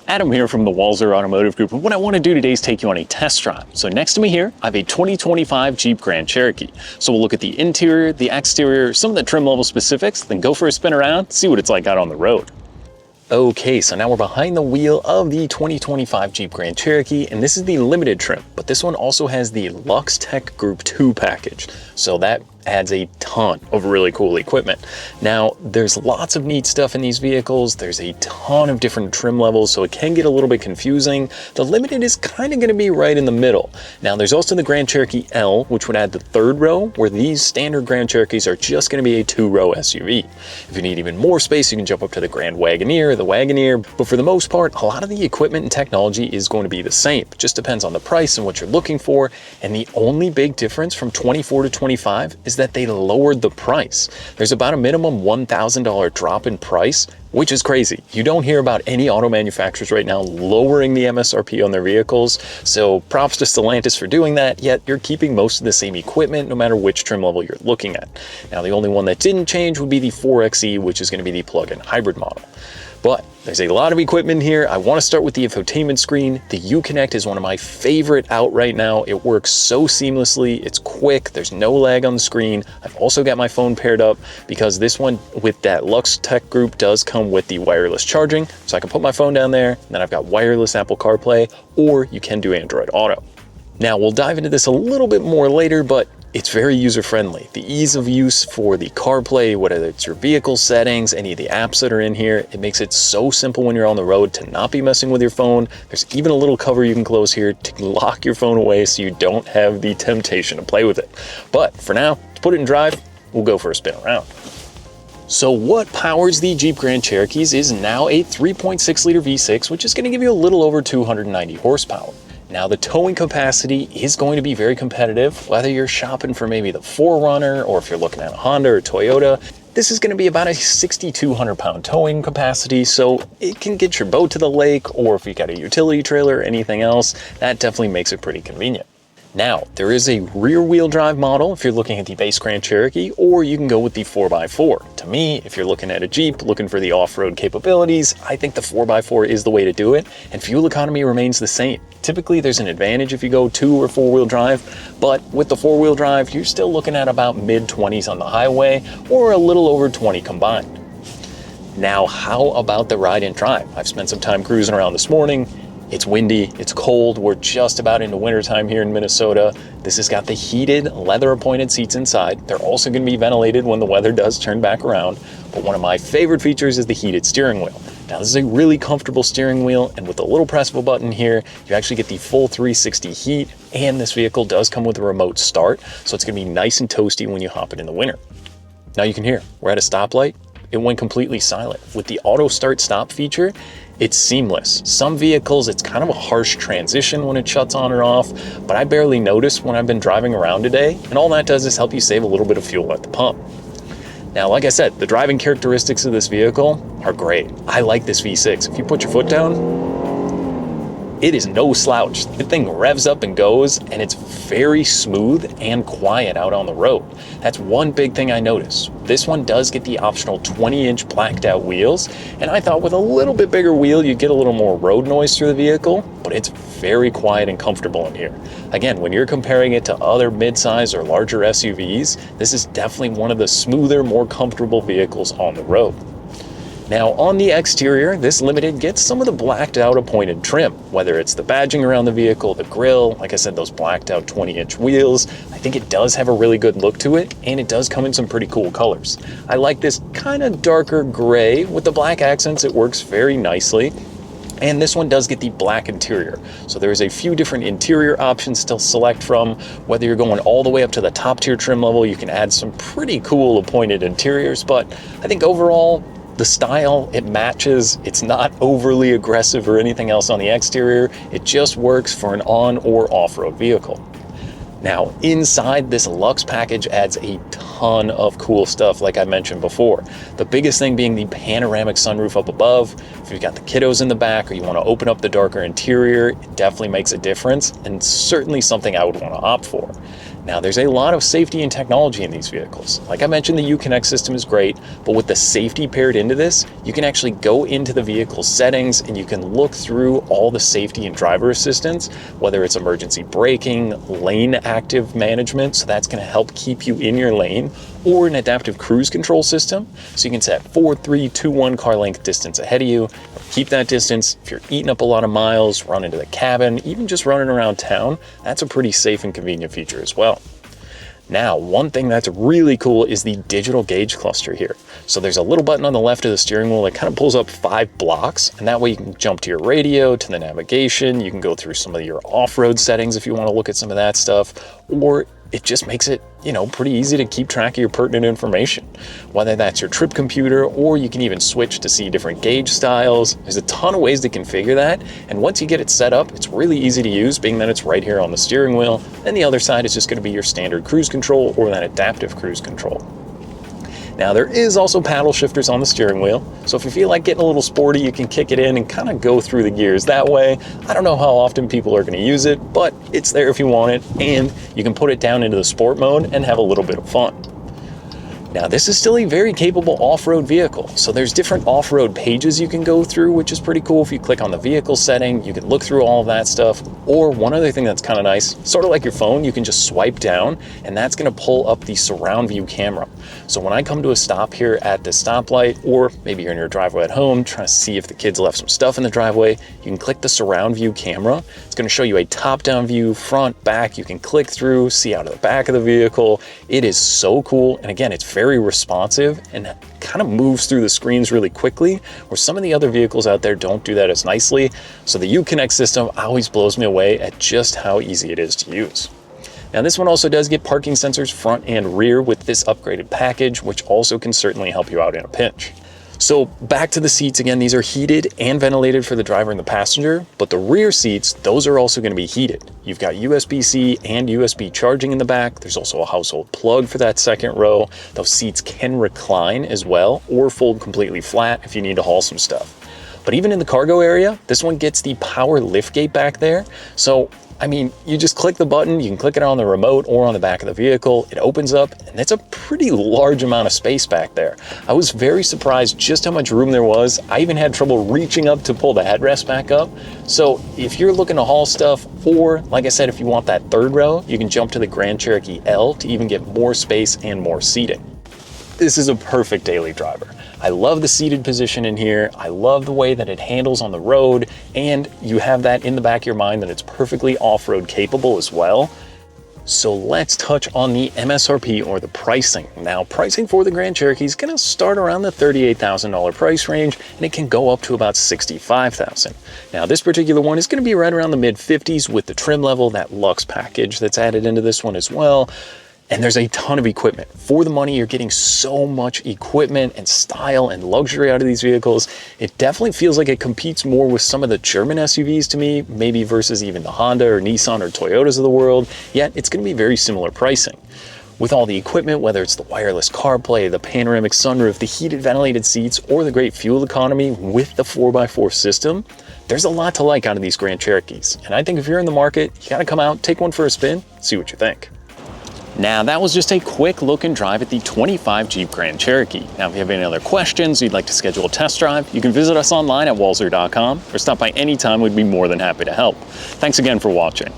Adam here from the Walser Automotive Group, and what I want to do today is take you on a test drive. So next to me here, I have a 2025 Jeep Grand Cherokee. So we'll look at the interior, the exterior, some of the trim level specifics, then go for a spin around, see what it's like out on the road. Okay, so now we're behind the wheel of the 2025 Jeep Grand Cherokee, and this is the limited trim, but this one also has the Lux Tech Group 2 package. So that adds a ton of really cool equipment. Now, there's lots of neat stuff in these vehicles. There's a ton of different trim levels, so it can get a little bit confusing. The limited is kind of going to be right in the middle. Now, there's also the Grand Cherokee L, which would add the third row, where these standard Grand Cherokees are just going to be a 2-row SUV. If you need even more space, you can jump up to the Grand Wagoneer, the Wagoneer, but for the most part, a lot of the equipment and technology is going to be the same. It just depends on the price and what you're looking for, and the only big difference from 24 to 25 is that they lowered the price. There's about a minimum $1,000 drop in price, which is crazy. You don't hear about any auto manufacturers right now lowering the MSRP on their vehicles, so props to Stellantis for doing that, yet you're keeping most of the same equipment no matter which trim level you're looking at. Now, the only one that didn't change would be the 4xe, which is going to be the plug-in hybrid model. But there's a lot of equipment here. I want to start with the infotainment screen. The Uconnect is one of my favorite out right now. It works so seamlessly. It's quick. There's no lag on the screen. I've also got my phone paired up because this one with that Lux Tech Group does come with the wireless charging. So I can put my phone down there, and then I've got wireless Apple CarPlay, or you can do Android Auto. Now, we'll dive into this a little bit more later, but it's very user-friendly. The ease of use for the CarPlay, whether it's your vehicle settings, any of the apps that are in here, it makes it so simple when you're on the road to not be messing with your phone. There's even a little cover you can close here to lock your phone away so you don't have the temptation to play with it. But for now, to put it in drive, we'll go for a spin around. So what powers the Jeep Grand Cherokees is now a 3.6-liter V6, which is going to give you a little over 290 horsepower. Now, the towing capacity is going to be very competitive, whether you're shopping for maybe the 4Runner or if you're looking at a Honda or Toyota. This is going to be about a 6,200 pound towing capacity, so it can get your boat to the lake, or if you've got a utility trailer or anything else, that definitely makes it pretty convenient. Now, there is a rear-wheel drive model if you're looking at the base Grand Cherokee, or you can go with the 4x4. To me, if you're looking at a Jeep, looking for the off-road capabilities, I think the 4x4 is the way to do it, and fuel economy remains the same. Typically, there's an advantage if you go 2 or 4-wheel drive, but with the 4-wheel drive, you're still looking at about mid-20s on the highway, or a little over 20 combined. Now, how about the ride and drive? I've spent some time cruising around this morning. It's windy, it's cold, we're just about into wintertime here in Minnesota. This has got the heated, leather-appointed seats inside. They're also going to be ventilated when the weather does turn back around. But one of my favorite features is the heated steering wheel. Now, this is a really comfortable steering wheel, and with a little press of a button here, you actually get the full 360 heat, and this vehicle does come with a remote start, so it's going to be nice and toasty when you hop it in the winter. Now you can hear, we're at a stoplight. It went completely silent. With the auto start stop feature, it's seamless. Some vehicles, it's kind of a harsh transition when it shuts on or off, but I barely notice when I've been driving around today, and all that does is help you save a little bit of fuel at the pump. Now, like I said, the driving characteristics of this vehicle are great. I like this V6. If you put your foot down, it is no slouch. The thing revs up and goes, and it's very smooth and quiet out on the road. That's one big thing I noticed. This one does get the optional 20-inch blacked out wheels, and I thought with a little bit bigger wheel, you'd get a little more road noise through the vehicle, but it's very quiet and comfortable in here. Again, when you're comparing it to other midsize or larger SUVs, this is definitely one of the smoother, more comfortable vehicles on the road. Now, on the exterior, this Limited gets some of the blacked out appointed trim, whether it's the badging around the vehicle, the grille, like I said, those blacked out 20-inch wheels. I think it does have a really good look to it, and it does come in some pretty cool colors. I like this kind of darker gray with the black accents. It works very nicely. And this one does get the black interior. So there's a few different interior options to select from. Whether you're going all the way up to the top tier trim level, you can add some pretty cool appointed interiors, but I think overall, the style, it matches. It's not overly aggressive or anything else on the exterior. It just works for an on or off-road vehicle. Now, inside, this Lux package adds a ton of cool stuff, like I mentioned before. The biggest thing being the panoramic sunroof up above. If you've got the kiddos in the back or you want to open up the darker interior, it definitely makes a difference, and certainly something I would want to opt for. Now, there's a lot of safety and technology in these vehicles. Like I mentioned, the Uconnect system is great, but with the safety paired into this, you can actually go into the vehicle settings and you can look through all the safety and driver assistance, whether it's emergency braking, lane active management, so that's going to help keep you in your lane, or an adaptive cruise control system, so you can set 4, 3, 2, 1 car length distance ahead of you, keep that distance. If you're eating up a lot of miles, run into the cabin, even just running around town, that's a pretty safe and convenient feature as well. Now, one thing that's really cool is the digital gauge cluster here. So there's a little button on the left of the steering wheel that kind of pulls up 5 blocks, and that way you can jump to your radio, to the navigation, you can go through some of your off-road settings if you want to look at some of that stuff, or it just makes it, pretty easy to keep track of your pertinent information. Whether that's your trip computer, or you can even switch to see different gauge styles. There's a ton of ways to configure that, and once you get it set up, it's really easy to use, being that it's right here on the steering wheel. And the other side is just going to be your standard cruise control or that adaptive cruise control. Now, there is also paddle shifters on the steering wheel, so if you feel like getting a little sporty, you can kick it in and kind of go through the gears that way. I don't know how often people are going to use it, but it's there if you want it, and you can put it down into the sport mode and have a little bit of fun. Now, this is still a very capable off-road vehicle, so there's different off-road pages you can go through, which is pretty cool. If you click on the vehicle setting, you can look through all of that stuff. Or one other thing that's kind of nice, sort of like your phone, you can just swipe down, and that's going to pull up the surround view camera. So when I come to a stop here at the stoplight, or maybe you're in your driveway at home trying to see if the kids left some stuff in the driveway, you can click the surround view camera. It's going to show you a top-down view, front, back. You can click through, see out of the back of the vehicle. It is so cool, and again, it's very responsive and kind of moves through the screens really quickly, where some of the other vehicles out there don't do that as nicely. So the Uconnect system always blows me away at just how easy it is to use. Now, this one also does get parking sensors front and rear with this upgraded package, which also can certainly help you out in a pinch. So back to the seats again, these are heated and ventilated for the driver and the passenger, but the rear seats, those are also going to be heated. You've got USB-C and USB charging in the back. There's also a household plug for that second row. Those seats can recline as well, or fold completely flat if you need to haul some stuff. But even in the cargo area, this one gets the power liftgate back there. So you just click the button, you can click it on the remote or on the back of the vehicle, it opens up, and it's a pretty large amount of space back there. I was very surprised just how much room there was. I even had trouble reaching up to pull the headrest back up. So if you're looking to haul stuff, or like I said, if you want that third row, you can jump to the Grand Cherokee L to even get more space and more seating. This is a perfect daily driver. I love the seated position in here. I love the way that it handles on the road, and you have that in the back of your mind that it's perfectly off-road capable as well. So let's touch on the MSRP, or the pricing. Now, pricing for the Grand Cherokee is going to start around the $38,000 price range, and it can go up to about $65,000. Now, this particular one is going to be right around the mid-50s with the trim level, that Luxe package that's added into this one as well. And there's a ton of equipment. For the money, you're getting so much equipment and style and luxury out of these vehicles. It definitely feels like it competes more with some of the German SUVs to me, maybe versus even the Honda or Nissan or Toyotas of the world, yet it's going to be very similar pricing. With all the equipment, whether it's the wireless CarPlay, the panoramic sunroof, the heated ventilated seats, or the great fuel economy with the 4x4 system, there's a lot to like out of these Grand Cherokees. And I think if you're in the market, you got to come out, take one for a spin, see what you think. Now, that was just a quick look and drive at the 25 Jeep Grand Cherokee. Now, if you have any other questions, or you'd like to schedule a test drive, you can visit us online at walser.com or stop by anytime. We'd be more than happy to help. Thanks again for watching.